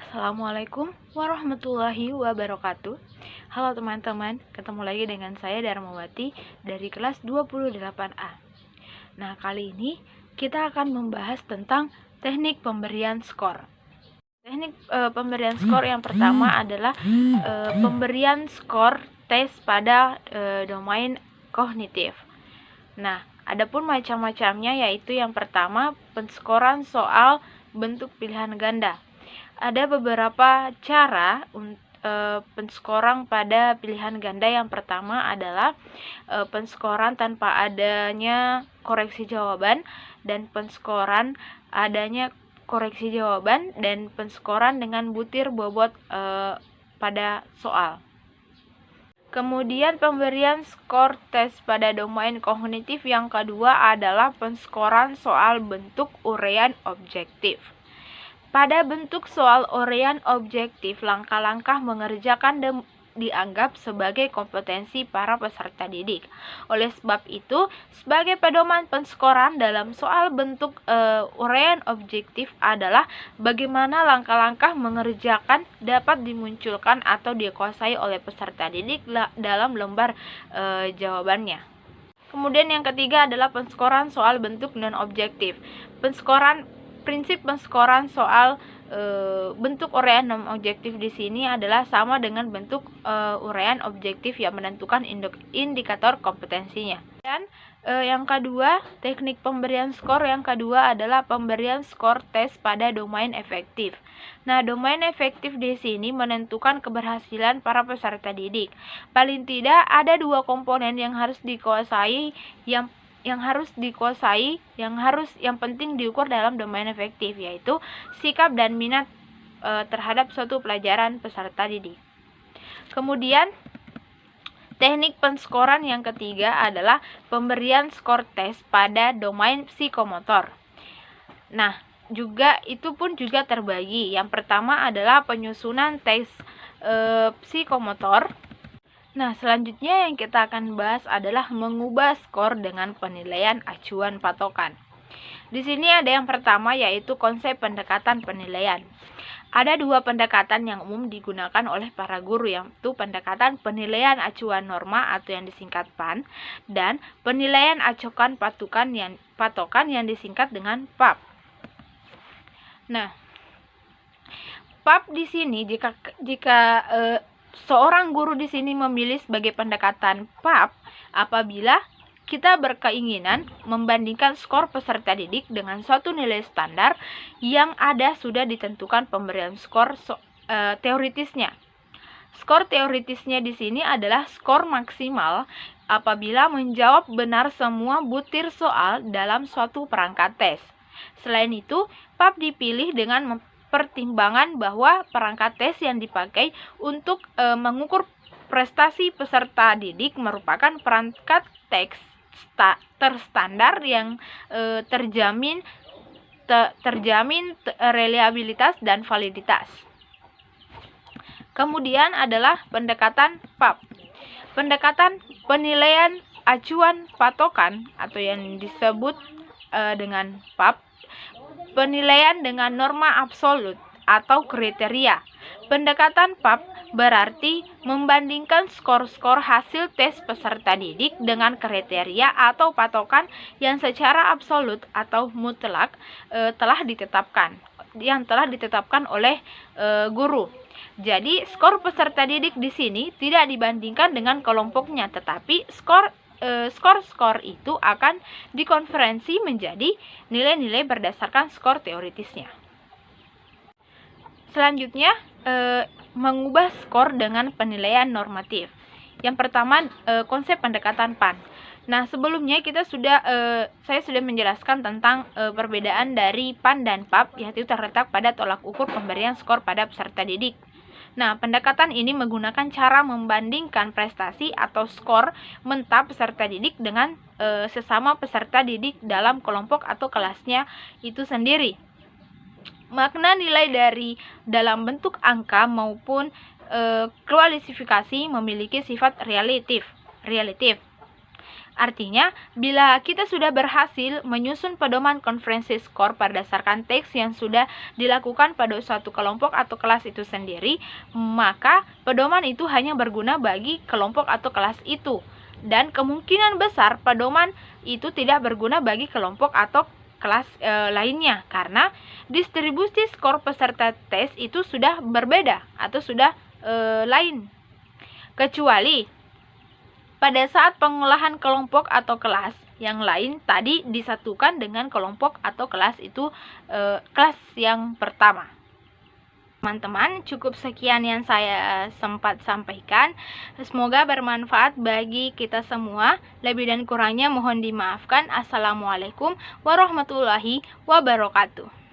Assalamualaikum warahmatullahi wabarakatuh. Halo teman-teman, ketemu lagi dengan saya Darmawati dari kelas 28A. Nah, kali ini kita akan membahas tentang teknik pemberian skor. Teknik pemberian skor yang pertama adalah pemberian skor tes pada domain kognitif. Nah, adapun macam-macamnya yaitu yang pertama penskoran soal bentuk pilihan ganda. Ada beberapa cara penskoran pada pilihan ganda. Yang pertama adalah penskoran tanpa adanya koreksi jawaban, dan penskoran adanya koreksi jawaban, dan penskoran dengan butir bobot pada soal. Kemudian pemberian skor tes pada domain kognitif yang kedua adalah penskoran soal bentuk uraian objektif. Pada bentuk soal uraian objektif, langkah-langkah mengerjakan dianggap sebagai kompetensi para peserta didik. Oleh sebab itu, sebagai pedoman penskoran dalam soal bentuk uraian objektif adalah bagaimana langkah-langkah mengerjakan dapat dimunculkan atau dikuasai oleh peserta didik dalam lembar jawabannya. Kemudian yang ketiga adalah penskoran soal bentuk non-objektif. Prinsip penskoran soal bentuk uraian non-objektif di sini adalah sama dengan bentuk uraian objektif yang menentukan indikator kompetensinya. Dan yang kedua, teknik pemberian skor yang kedua adalah pemberian skor tes pada domain efektif. Nah, domain efektif di sini menentukan keberhasilan para peserta didik. Paling tidak ada dua komponen yang harus dikuasai, yang penting diukur dalam domain efektif, yaitu sikap dan minat terhadap suatu pelajaran peserta didik. Kemudian teknik penskoran yang ketiga adalah pemberian skor tes pada domain psikomotor. Nah, itu pun juga terbagi. Yang pertama adalah penyusunan tes psikomotor. Nah, selanjutnya yang kita akan bahas adalah mengubah skor dengan penilaian acuan patokan. Di sini ada yang pertama yaitu konsep pendekatan penilaian. Ada dua pendekatan yang umum digunakan oleh para guru, yaitu pendekatan penilaian acuan norma atau yang disingkat PAN, dan penilaian acuan patokan yang disingkat dengan PAP. Nah, PAP di sini jika seorang guru di sini memilih sebagai pendekatan PAP apabila kita berkeinginan membandingkan skor peserta didik dengan suatu nilai standar yang sudah ditentukan pemberian skor teoritisnya. Skor teoritisnya di sini adalah skor maksimal apabila menjawab benar semua butir soal dalam suatu perangkat tes. Selain itu, PAP dipilih dengan pertimbangan bahwa perangkat tes yang dipakai untuk mengukur prestasi peserta didik merupakan perangkat tes terstandar yang terjamin reliabilitas dan validitas. Kemudian adalah pendekatan PAP. Pendekatan penilaian acuan patokan atau yang disebut dengan PAP, penilaian dengan norma absolut atau kriteria. Pendekatan PAP berarti membandingkan skor-skor hasil tes peserta didik dengan kriteria atau patokan yang secara absolut atau mutlak telah ditetapkan oleh guru. Jadi, skor peserta didik di sini tidak dibandingkan dengan kelompoknya, tetapi skor itu akan dikonferensi menjadi nilai-nilai berdasarkan skor teoritisnya. Selanjutnya, mengubah skor dengan penilaian normatif. Yang pertama, konsep pendekatan PAN. Nah, sebelumnya saya sudah menjelaskan tentang perbedaan dari PAN dan PAP, yaitu terletak pada tolak ukur pemberian skor pada peserta didik. Nah, pendekatan ini menggunakan cara membandingkan prestasi atau skor mentah peserta didik dengan sesama peserta didik dalam kelompok atau kelasnya itu sendiri. Makna nilai dalam bentuk angka maupun kualifikasi memiliki sifat relatif. Artinya, bila kita sudah berhasil menyusun pedoman konferensi skor berdasarkan teks yang sudah dilakukan pada suatu kelompok atau kelas itu sendiri, maka pedoman itu hanya berguna bagi kelompok atau kelas itu. Dan kemungkinan besar pedoman itu tidak berguna bagi kelompok atau kelas lainnya, karena distribusi skor peserta tes itu sudah berbeda atau sudah lain. Kecuali pada saat pengolahan kelompok atau kelas yang lain tadi disatukan dengan kelompok atau kelas itu kelas yang pertama. Teman-teman, cukup sekian yang saya sempat sampaikan. Semoga bermanfaat bagi kita semua. Lebih dan kurangnya mohon dimaafkan. Assalamualaikum warahmatullahi wabarakatuh.